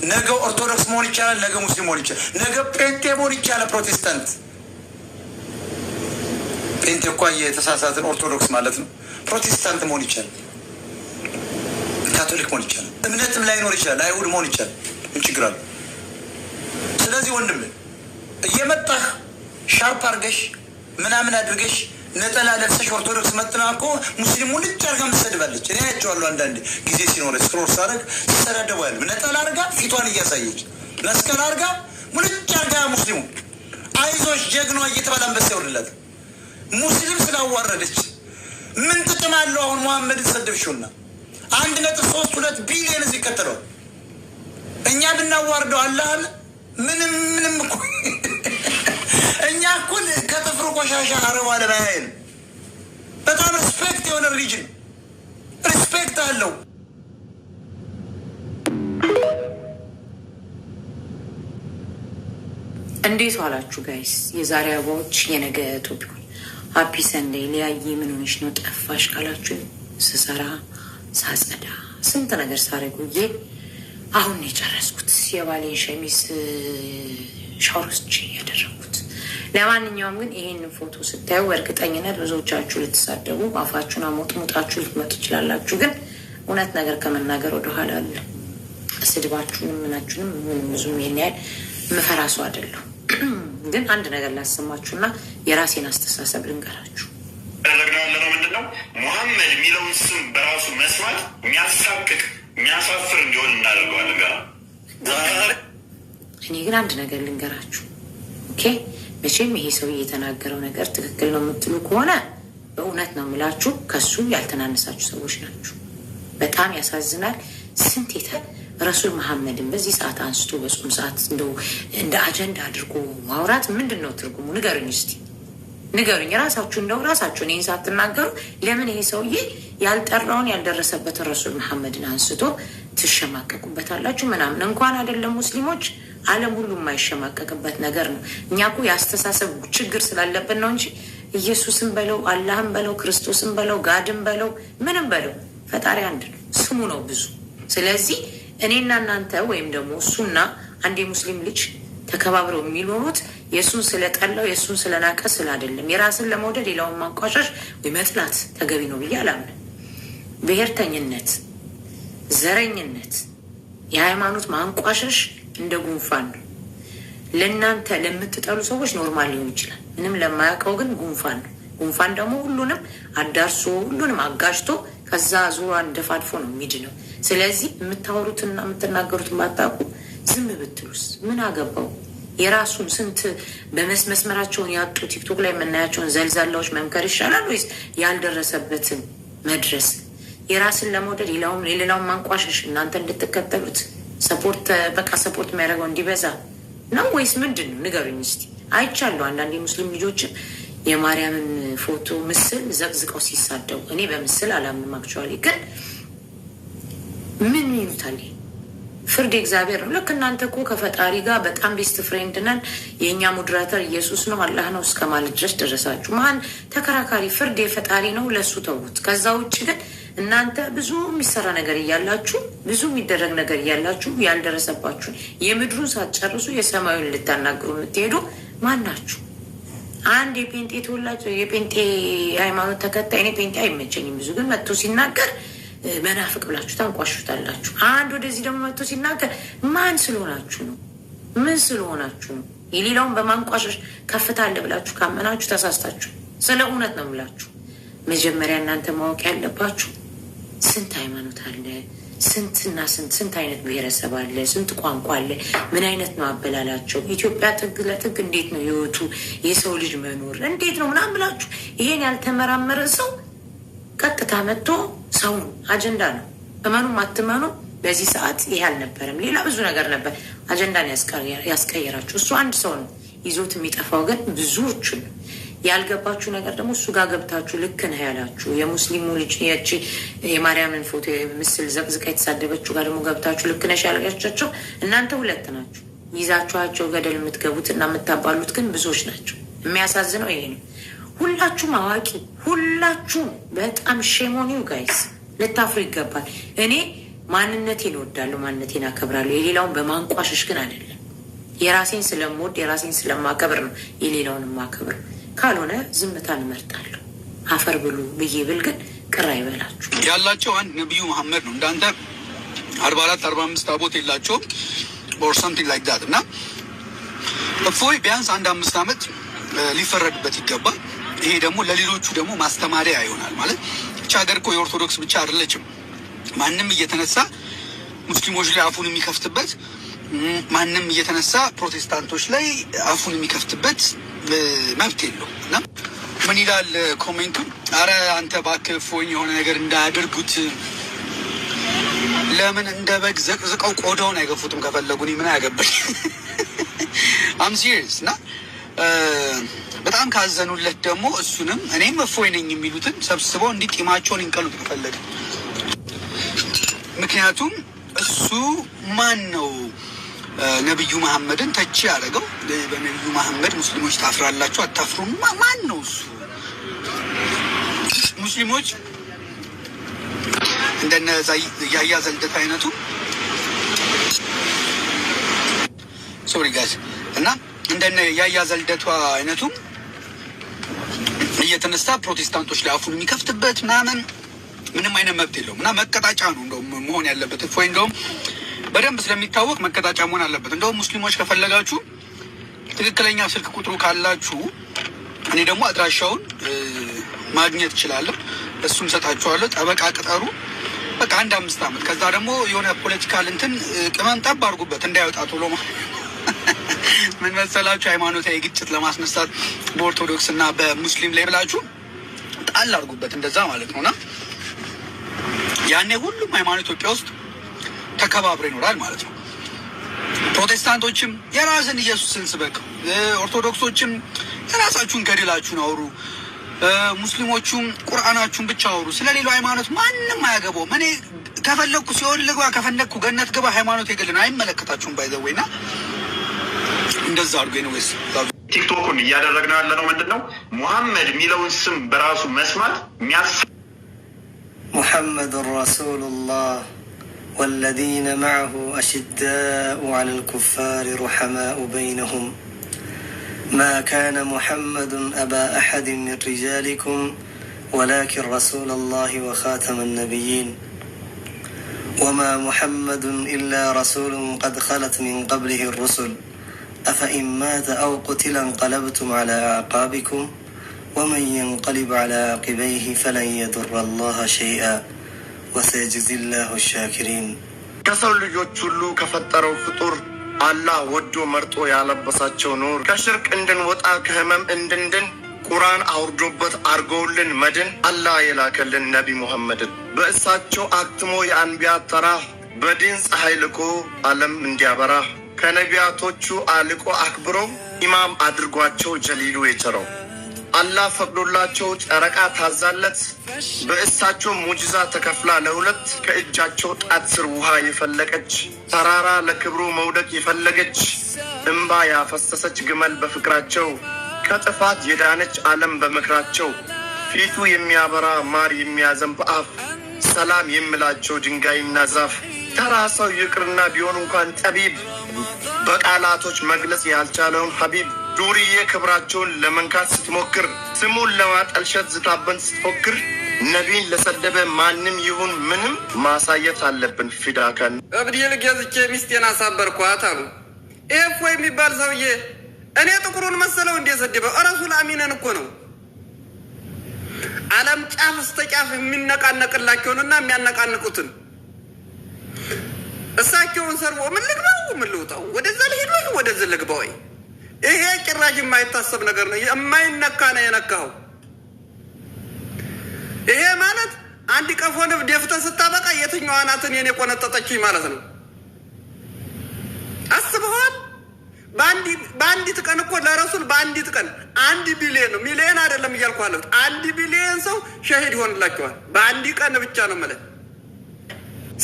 ነገ ኦርቶዶክስ መሆን ይቻላል፣ ነገ ሙስሊም መሆን ይቻላል፣ ነገ ጴንጤ መሆን ይቻላል። ፕሮቴስታንት ጴንጤ እኮ የተሳሳትን ኦርቶዶክስ ማለት ነው። ፕሮቴስታንት መሆን ይቻላል፣ ካቶሊክ መሆን ይቻላል፣ እምነትም ላይኖር ይችላል፣ አይሁድ መሆን ይቻላል። ምን ችግር አለ? ስለዚህ ወንድም እየመጣህ ሻርፕ አድርገሽ ምናምን አድርገሽ ነጠላ ለብሰሽ ኦርቶዶክስ መጥና እኮ ሙስሊሙ ልጅ አርጋ ምትሰድባለች። እኔ ያቸዋለሁ አንዳንድ ጊዜ ሲኖረ ስክሮል ሳደርግ ሲሰዳደቡ ያሉ ነጠላ አርጋ ፊቷን እያሳየች መስቀል አርጋ ሙልጭ አርጋ ሙስሊሙ አይዞሽ ጀግኗ እየተባለ አንበሳ ይወርድላት። ሙስሊም ስላዋረደች ምን ጥቅም አለው? አሁን መሐመድን ሰደብሽውና 1.32 ቢሊዮን እዚህ ይከተለዋል። እኛ ብናዋርደው አላህን ምንም እኮ እኛ እኩል ከጥፍሩ ቆሻሻ አረብ አለ ባይል በጣም ሪስፔክት የሆነ ሪጅን ሪስፔክት አለው። እንዴት ዋላችሁ ጋይስ? የዛሬ አበባዎች የነገ ቶፒክ ሀፒ ሰንዴይ። ሊያይ ምን ሆነሽ ነው ጠፋሽ ካላችሁ ስሰራ ሳጸዳ ስንት ነገር ሳረጉዬ አሁን የጨረስኩት የባሌን ሸሚዝ ሻወር ውስጥ ያደረኩት። ለማንኛውም ግን ይህን ፎቶ ስታዩ እርግጠኝነት ብዙዎቻችሁ ልትሳደቡ አፋችሁን አሞጥሙጣችሁ ልትመጡ ትችላላችሁ። ግን እውነት ነገር ከመናገር ወደኋላ አለ። ስድባችሁንም ምናችሁንም ምንም ብዙም ይሄን ያህል ምፈራ ሰው አይደለሁ። ግን አንድ ነገር ላሰማችሁና የራሴን አስተሳሰብ ልንገራችሁ። ያደረግነው ምንድነው? ሙሐመድ የሚለውን ስም በራሱ መስማት የሚያሳቅቅ የሚያሳፍር እንዲሆን እናደርገዋለን። እኔ ግን አንድ ነገር ልንገራችሁ። ኦኬ፣ መቼም ይሄ ሰው የተናገረው ነገር ትክክል ነው የምትሉ ከሆነ በእውነት ነው የምላችሁ ከሱ ያልተናነሳችሁ ሰዎች ናችሁ። በጣም ያሳዝናል። ስንቴታ ረሱል መሐመድን በዚህ ሰዓት አንስቶ በጾም ሰዓት እንደው እንደ አጀንዳ አድርጎ ማውራት ምንድን ነው ትርጉሙ? ንገሩኝ እስቲ ንገሩኝ። ራሳችሁ እንደው ራሳችሁ እኔን ሳትናገሩ ለምን ይሄ ሰውዬ ያልጠራውን ያልደረሰበትን ረሱል መሐመድን አንስቶ ትሸማቀቁበታላችሁ? ምናምን እንኳን አይደለም ሙስሊሞች ዓለም ሁሉ የማይሸማቀቅበት ነገር ነው። እኛ እኮ የአስተሳሰብ ችግር ስላለብን ነው እንጂ ኢየሱስን በለው አላህን በለው ክርስቶስን በለው ጋድን በለው ምንም በለው ፈጣሪ አንድ ነው፣ ስሙ ነው ብዙ። ስለዚህ እኔና እናንተ ወይም ደግሞ እሱና አንድ የሙስሊም ልጅ ተከባብረው የሚኖሩት የእሱን ስለጠላው የእሱን ስለናቀ ስለ አይደለም። የራስን ለመውደድ ሌላውን ማንቋሻሽ ወይ መጥላት ተገቢ ነው ብዬ አላምንም። ብሔርተኝነት፣ ዘረኝነት፣ የሃይማኖት ማንቋሸሽ እንደ ጉንፋን ነው። ለእናንተ ለምትጠሉ ሰዎች ኖርማል ሊሆን ይችላል። ምንም ለማያውቀው ግን ጉንፋን ነው። ጉንፋን ደግሞ ሁሉንም አዳርሶ ሁሉንም አጋጅቶ ከዛ ዙሯን ደፋድፎ ነው የሚድነው። ስለዚህ የምታወሩትና የምትናገሩትን ባታውቁ ዝም ብትሉስ ምን አገባው? የራሱን ስንት በመስመራቸውን ያጡ ቲክቶክ ላይ የምናያቸውን ዘልዛላዎች መምከር ይሻላል ወይስ ያልደረሰበትን መድረስ? የራስን ለመውደድ የሌላውን ማንቋሸሽ እናንተ እንድትከተሉት ሰፖርት የሚያደርገው እንዲበዛ ነው ወይስ ምንድን ነው? ንገሩኝ እስቲ። አይቻለሁ አንዳንድ የሙስሊም ልጆችም የማርያምን ፎቶ ምስል ዘቅዝቀው ሲሳደው። እኔ በምስል አላምንም። አክቹዋሊ ግን ምን ይሉታል? ፍርድ እግዚአብሔር ነው። ልክ እናንተ እኮ ከፈጣሪ ጋር በጣም ቤስት ፍሬንድ ነን፣ የእኛ ሞዴራተር ኢየሱስ ነው አላህ ነው እስከ ማለት ድረስ ደረሳችሁ። ማን ተከራካሪ? ፍርድ የፈጣሪ ነው፣ ለሱ ተዉት። ከዛ ውጭ ግን እናንተ ብዙ የሚሰራ ነገር እያላችሁ ብዙ የሚደረግ ነገር እያላችሁ ያልደረሰባችሁን የምድሩን ሳትጨርሱ የሰማዩን ልታናግሩ የምትሄዱ ማን ናችሁ? አንድ የጴንጤ ተወላጅ የጴንጤ ሃይማኖት ተከታይ፣ እኔ ጴንጤ አይመቸኝም ብዙ፣ ግን መጥቶ ሲናገር መናፍቅ ብላችሁ ታንቋሹታላችሁ። አንድ ወደዚህ ደግሞ መጥቶ ሲናገር ማን ስለሆናችሁ ነው? ምን ስለሆናችሁ ነው? የሌላውን በማንቋሸሽ ከፍታ አለ ብላችሁ ካመናችሁ ተሳስታችሁ። ስለ እውነት ነው የምላችሁ። መጀመሪያ እናንተ ማወቅ ያለባችሁ ስንት ሃይማኖት አለ፣ ስንትና ስንት አይነት ብሔረሰብ አለ፣ ስንት ቋንቋ አለ፣ ምን አይነት ነው አበላላቸው፣ ኢትዮጵያ ጥግ ለጥግ እንዴት ነው ህይወቱ፣ የሰው ልጅ መኖር እንዴት ነው ምናምን ብላችሁ ይሄን ያልተመራመረ ሰው ቀጥታ መጥቶ ሰውን አጀንዳ ነው። እመኑም አትመኑ በዚህ ሰዓት ይሄ አልነበረም። ሌላ ብዙ ነገር ነበር አጀንዳን ያስቀየራችሁ። እሱ አንድ ሰው ነው ይዞት የሚጠፋው፣ ግን ብዙዎቹ ነው። ያልገባችሁ ነገር ደግሞ እሱ ጋር ገብታችሁ ልክ ነህ ያላችሁ የሙስሊሙ ልጅ ያቺ የማርያምን ፎቶ ምስል ዘቅዝቃ የተሳደበችው ጋር ደግሞ ገብታችሁ ልክ ነሽ ያልጋቻቸው እናንተ ሁለት ናችሁ። ይዛችኋቸው ገደል የምትገቡት እና የምታባሉት ግን ብዙዎች ናቸው። የሚያሳዝነው ይሄ ነው። ሁላችሁም አዋቂ፣ ሁላችሁም በጣም ሼሞኒው ጋይስ ልታፍሩ ይገባል። እኔ ማንነቴን እወዳለሁ፣ ማንነቴን አከብራለሁ። የሌላውን በማንቋሸሽ ግን አይደለም። የራሴን ስለምወድ የራሴን ስለማከብር ነው የሌላውን ማከብር። ካልሆነ ዝምታን እመርጣለሁ። አፈር ብሉ ብዬ ብል ግን ቅር አይበላችሁ። ያላቸው አንድ ነብዩ መሐመድ ነው። እንዳንተ 44 45 ታቦት የላቸውም or something like that እና እፎይ ቢያንስ 1-5 ዓመት ሊፈረድበት ይገባል። ይሄ ደግሞ ለሌሎቹ ደግሞ ማስተማሪያ ይሆናል። ማለት ብቻ ሀገር እኮ የኦርቶዶክስ ብቻ አይደለችም። ማንም እየተነሳ ሙስሊሞች ላይ አፉን የሚከፍትበት፣ ማንም እየተነሳ ፕሮቴስታንቶች ላይ አፉን የሚከፍትበት መብት የለው እና ምን ይላል ኮሜንቱ? አረ አንተ እባክህ እፎይን የሆነ ነገር እንዳያደርጉት፣ ለምን እንደ በግ ዘቅዝቀው ቆዳውን አይገፉትም? ከፈለጉ እኔ ምን አያገባኝ? አም ሲሪየስ እና በጣም ካዘኑለት ደግሞ እሱንም እኔም እፎይ ነኝ የሚሉትን ሰብስበው እንዲህ ጢማቸውን ይንቀሉት ከፈለገ። ምክንያቱም እሱ ማን ነው ነብዩ መሐመድን ተቺ ያደረገው? በነብዩ መሐመድ ሙስሊሞች ታፍራላችሁ አታፍሩም? ማን ነው እሱ? ሙስሊሞች እንደነ ያያ ዘልደት አይነቱ ሶሪ ጋይስ እና እንደነ ያያ ዘልደቷ አይነቱ እየተነሳ ፕሮቴስታንቶች ላይ አፉን የሚከፍትበት ምንም አይነት መብት የለውም እና መቀጣጫ ነው እንደውም መሆን ያለበት። እፎይ እንደውም በደንብ ስለሚታወቅ መቀጣጫ መሆን አለበት። እንደውም ሙስሊሞች ከፈለጋችሁ ትክክለኛ ስልክ ቁጥሩ ካላችሁ እኔ ደግሞ አድራሻውን ማግኘት እችላለሁ፣ እሱም ሰጣችኋለሁ። ጠበቃ ቅጠሩ፣ በቃ 1-5 ዓመት። ከዛ ደግሞ የሆነ ፖለቲካል እንትን ቅመም ጠብ አድርጉበት እንዳይወጣ ቶሎ። ምን መሰላችሁ? ሃይማኖታዊ ግጭት ለማስነሳት በኦርቶዶክስ እና በሙስሊም ላይ ብላችሁ ጣል አድርጉበት፣ እንደዛ ማለት ነውና ያኔ ሁሉም ሃይማኖት ኢትዮጵያ ውስጥ ተከባብሮ ይኖራል ማለት ነው። ፕሮቴስታንቶችም የራስን ኢየሱስን ስበክ፣ ኦርቶዶክሶችም የራሳችሁን ገድላችሁን አውሩ፣ ሙስሊሞቹም ቁርአናችሁን ብቻ አውሩ። ስለሌላው ሃይማኖት ማንም አያገባውም። እኔ ከፈለኩ ሲሆን ልግባ፣ ከፈለኩ ገነት ግባ፣ ሃይማኖት የግል አይመለከታችሁም። ባይዘወይና እንደዛ አድርጎ ነው ወይስ ቲክቶኩን እያደረግነው ያለ ነው ምንድን ነው? ሙሐመድ የሚለውን ስም በራሱ መስማት محمد رسول الله والذين معه أشداء على الكفار رحماء بينهم ما كان محمد أبا أحد من رجالكم ولكن رسول الله وخاتم النبيين وما محمد إلا رسول قد خلت من قبله الرسل أفإن مات أو قتل انقلبتم على أعقابكم ومن ينقلب على عقبيه فلن يضر الله شيئا وسيجزي الله الشاكرين ከሰው ልጆች ሁሉ ከፈጠረው ፍጡር አላህ ወዶ መርጦ ያለበሳቸው ኑር ከሽርክ እንድንወጣ ከህመም እንድንድን ቁርአን አውርዶበት አርገውልን መድን አላህ የላከልን ነቢ ሙሐመድን በእሳቸው አክትሞ የአንቢያት ተራ በዲን ፀሐይ ልቆ ዓለም እንዲያበራ ከነቢያቶቹ አልቆ አክብሮ ኢማም አድርጓቸው ጀሊሉ የቸረው አላህ ፈቅዶላቸው ጨረቃ ታዛለት በእሳቸው ሙጅዛ ተከፍላ ለሁለት ከእጃቸው ጣት ስር ውሃ የፈለቀች ተራራ ለክብሩ መውደቅ የፈለገች እንባ ያፈሰሰች ግመል በፍቅራቸው ከጥፋት የዳነች ዓለም በመክራቸው ፊቱ የሚያበራ ማር የሚያዘንብ አፍ ሰላም የሚላቸው ድንጋይና ዛፍ ተራ ሰው ይቅርና ቢሆን እንኳን ጠቢብ በቃላቶች መግለጽ ያልቻለውን ሀቢብ ዱርዬ ክብራቸውን ለመንካት ስትሞክር ስሙን ለማጠልሸት ዝታበን ስትፎክር ነቢን ለሰደበ ማንም ይሁን ምንም ማሳየት አለብን ፊዳከን እብዲል ገዝቼ ሚስቴን አሳበርኳት አሉ። ይሄ እፎይ የሚባል ሰውዬ እኔ ጥቁሩን መሰለው እንደ ሰደበው ረሱል አሚነን እኮ ነው። ዓለም ጫፍ እስከ ጫፍ የሚነቃነቅላቸውንና የሚያነቃንቁትን እሳቸውን ሰርቦ ምን ልግባው ምን ልውጣው ወደዛ ልሄድ ወይ ወደዛ ልግባው? ይሄ ጭራሽ የማይታሰብ ነገር ነው። የማይነካ ነው የነካው። ይሄ ማለት አንድ ቀፎ ንብ ደፍተህ ስታበቃ የትኛዋ ናትን የኔ ቆነጠጠችኝ ማለት ነው። አስበዋል። በአንዲት ቀን እኮ ለረሱል በአንዲት ቀን 1 ቢሊዮን ነው፣ ሚሊዮን አይደለም እያልኩ አለሁት። 1 ቢሊዮን ሰው ሸሂድ ይሆንላቸዋል በአንድ ቀን ብቻ ነው ማለት።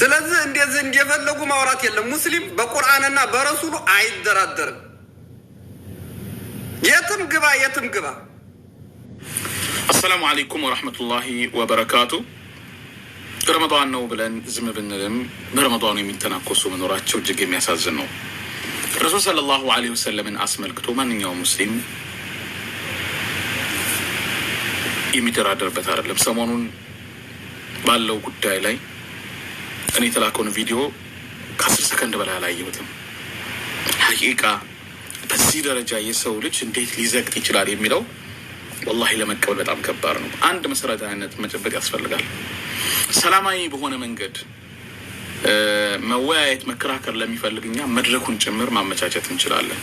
ስለዚህ እንደዚህ እንደፈለጉ ማውራት የለም። ሙስሊም በቁርአንና በረሱሉ አይደራደርም። የትም ግባ የትም ግባ። አሰላሙ አለይኩም ወረሕመቱላሂ ወበረካቱ። ረመዳን ነው ብለን ዝም ብንልም በረመዳኑ የሚተናኮሱ መኖራቸው እጅግ የሚያሳዝን ነው። ረሱል ሰለላሁ ዐለይሂ ወሰለምን አስመልክቶ ማንኛውም ሙስሊም የሚደራደርበት አይደለም። ሰሞኑን ባለው ጉዳይ ላይ እኔ የተላከውን ቪዲዮ ከ10 ሰከንድ በላይ አላየሁትም። ሐቂቃ በዚህ ደረጃ የሰው ልጅ እንዴት ሊዘግጥ ይችላል የሚለው ወላሂ ለመቀበል በጣም ከባድ ነው። አንድ መሰረታዊነት መጨበጥ ያስፈልጋል። ሰላማዊ በሆነ መንገድ መወያየት መከራከር ለሚፈልግኛ መድረኩን ጭምር ማመቻቸት እንችላለን።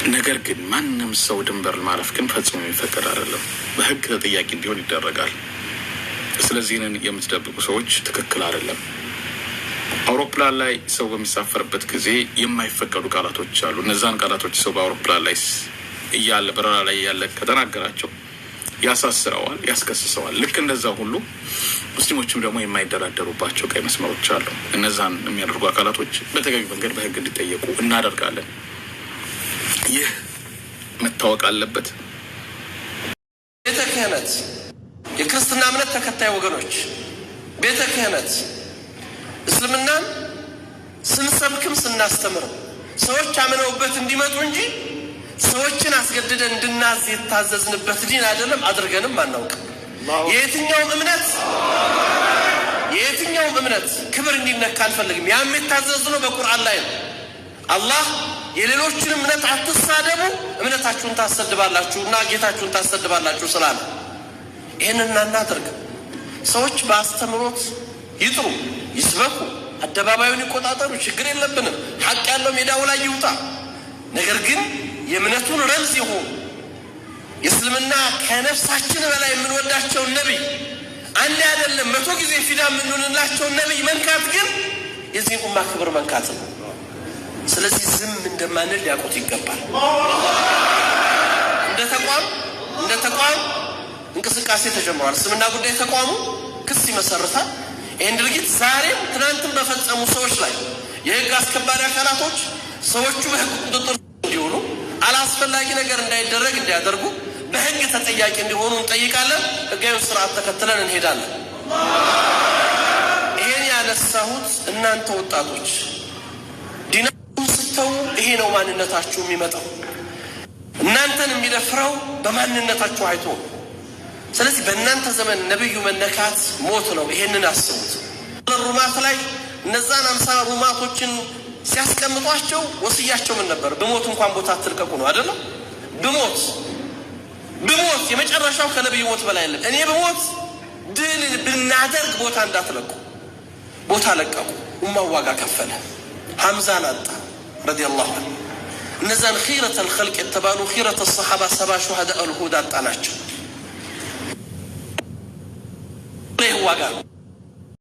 ነገር ግን ማንም ሰው ድንበር ማለፍ ግን ፈጽሞ የሚፈቀድ አይደለም። በህግ ተጠያቂ እንዲሆን ይደረጋል። ስለዚህ የምትደብቁ ሰዎች ትክክል አይደለም። አውሮፕላን ላይ ሰው በሚሳፈርበት ጊዜ የማይፈቀዱ ቃላቶች አሉ። እነዛን ቃላቶች ሰው በአውሮፕላን ላይ እያለ በረራ ላይ ያለ ከተናገራቸው ያሳስረዋል፣ ያስከስሰዋል። ልክ እንደዛ ሁሉ ሙስሊሞችም ደግሞ የማይደራደሩባቸው ቀይ መስመሮች አሉ። እነዛን የሚያደርጉ አካላቶች በተገቢ መንገድ በህግ እንዲጠየቁ እናደርጋለን። ይህ መታወቅ አለበት። ቤተ ክህነት የክርስትና እምነት ተከታይ ወገኖች ቤተ ክህነት እስልምናን ስንሰብክም ስናስተምርም ሰዎች አምነውበት እንዲመጡ እንጂ ሰዎችን አስገድደን እንድናዝ የታዘዝንበት ዲን አይደለም። አድርገንም አናውቅም። የየትኛውም እምነት ክብር እንዲነካ አንፈልግም። ያም የታዘዝነው በቁርአን ላይ ነው። አላህ የሌሎችን እምነት አትሳደቡ እምነታችሁን ታሰድባላችሁና ጌታችሁን ታሰድባላችሁ ስላለ ይህንን እናናደርግም። ሰዎች በአስተምሮት ይጥሩ፣ ይስበኩ፣ አደባባዩን ይቆጣጠሩ፣ ችግር የለብንም። ሐቅ ያለው ሜዳው ላይ ይውጣ። ነገር ግን የእምነቱን ረምዝ ይሁን የእስልምና ከነፍሳችን በላይ የምንወዳቸውን ነቢይ አንድ አይደለም 100 ጊዜ ፊዳ የምንሆንላቸውን ነቢይ መንካት ግን የዚህ ኡማ ክብር መንካት ነው። ስለዚህ ዝም እንደማንል ሊያውቁት ይገባል። እንደ ተቋም እንቅስቃሴ ተጀምሯል። እስልምና ጉዳይ ተቋሙ ክስ ይመሰርታል። ይህን ድርጊት ዛሬም ትናንትም በፈጸሙ ሰዎች ላይ የህግ አስከባሪ አካላቶች ሰዎቹ በህግ ቁጥጥር እንዲሆኑ አላስፈላጊ ነገር እንዳይደረግ እንዲያደርጉ በህግ ተጠያቂ እንዲሆኑ እንጠይቃለን። ህጋዊውን ስርዓት ተከትለን እንሄዳለን። ይሄን ያነሳሁት እናንተ ወጣቶች ዲናችሁን ስተው ይሄ ነው ማንነታችሁ የሚመጣው። እናንተን የሚደፍረው በማንነታችሁ አይቶ ነው። ስለዚህ በእናንተ ዘመን ነብዩ መነካት ሞት ነው። ይሄንን አስቡት። ሩማት ላይ እነዛን 50 ሩማቶችን ሲያስቀምጧቸው ወስያቸው ምን ነበር? በሞት እንኳን ቦታ አትልቀቁ ነው አይደለም? በሞት የመጨረሻው ከነብዩ ሞት በላይ አይደለም። እኔ በሞት ድል ብናደርግ ቦታ እንዳትለቁ። ቦታ ለቀቁ። ኡማው ዋጋ ከፈለ። ሐምዛን አጣ ረዲየላሁ ዐንሁ። እነዛን ኺረተል ኸልቅ የተባሉ ኺረተ ሰሃባ 70 ሹሃዳ አልሁዳ አጣናቸው። ዋጋ ነው።